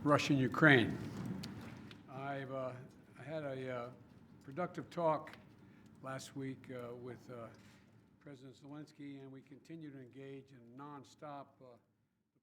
Russia and Ukraine. I had a productive talk last week with President Zelensky, and we continue to engage in nonstop.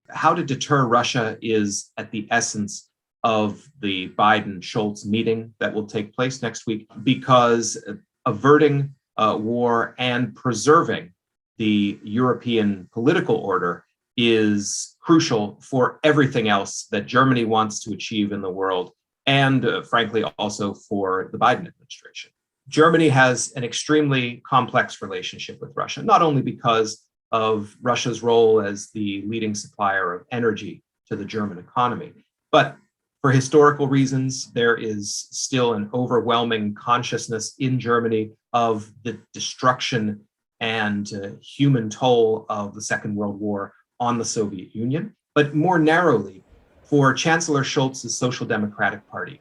How to deter Russia is at the essence of the Biden-Schultz meeting that will take place next week, because averting war and preserving the European political order is crucial for everything else that Germany wants to achieve in the world, and frankly, also for the Biden administration. Germany has an extremely complex relationship with Russia, not only because of Russia's role as the leading supplier of energy to the German economy, but for historical reasons, there is still an overwhelming consciousness in Germany of the destruction and human toll of the Second World War on the Soviet Union. But more narrowly, for Chancellor Scholz's Social Democratic Party,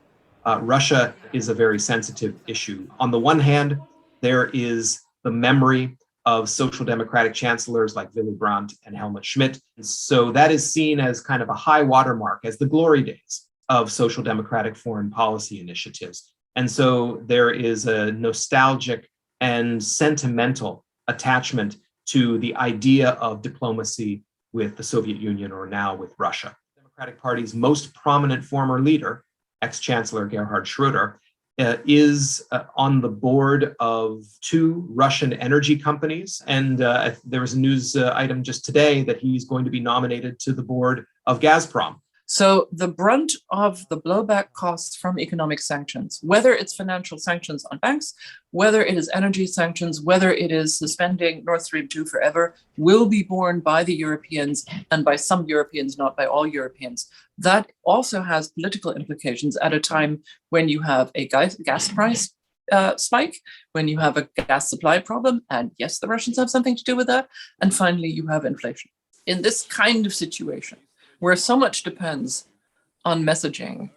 Russia is a very sensitive issue. On the one hand, there is the memory of social democratic chancellors like Willy Brandt and Helmut Schmidt. So that is seen as kind of a high watermark, as the glory days of social democratic foreign policy initiatives. And so there is a nostalgic and sentimental attachment to the idea of diplomacy with the Soviet Union, or now with Russia. The Democratic Party's most prominent former leader, ex-Chancellor Gerhard Schröder, is on the board of two Russian energy companies. And there was a news item just today that he's going to be nominated to the board of Gazprom. So the brunt of the blowback costs from economic sanctions, whether it's financial sanctions on banks, whether it is energy sanctions, whether it is suspending Nord Stream 2 forever, will be borne by the Europeans, and by some Europeans, not by all Europeans. That also has political implications at a time when you have a gas price spike, when you have a gas supply problem, and yes, the Russians have something to do with that. And finally, you have inflation. In this kind of situation, where so much depends on messaging,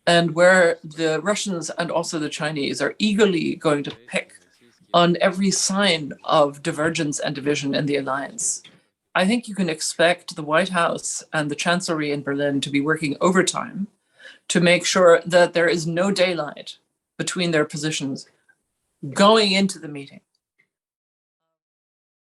and where the Russians and also the Chinese are eagerly going to pick on every sign of divergence and division in the alliance, I think you can expect the White House and the Chancellery in Berlin to be working overtime to make sure that there is no daylight between their positions going into the meeting.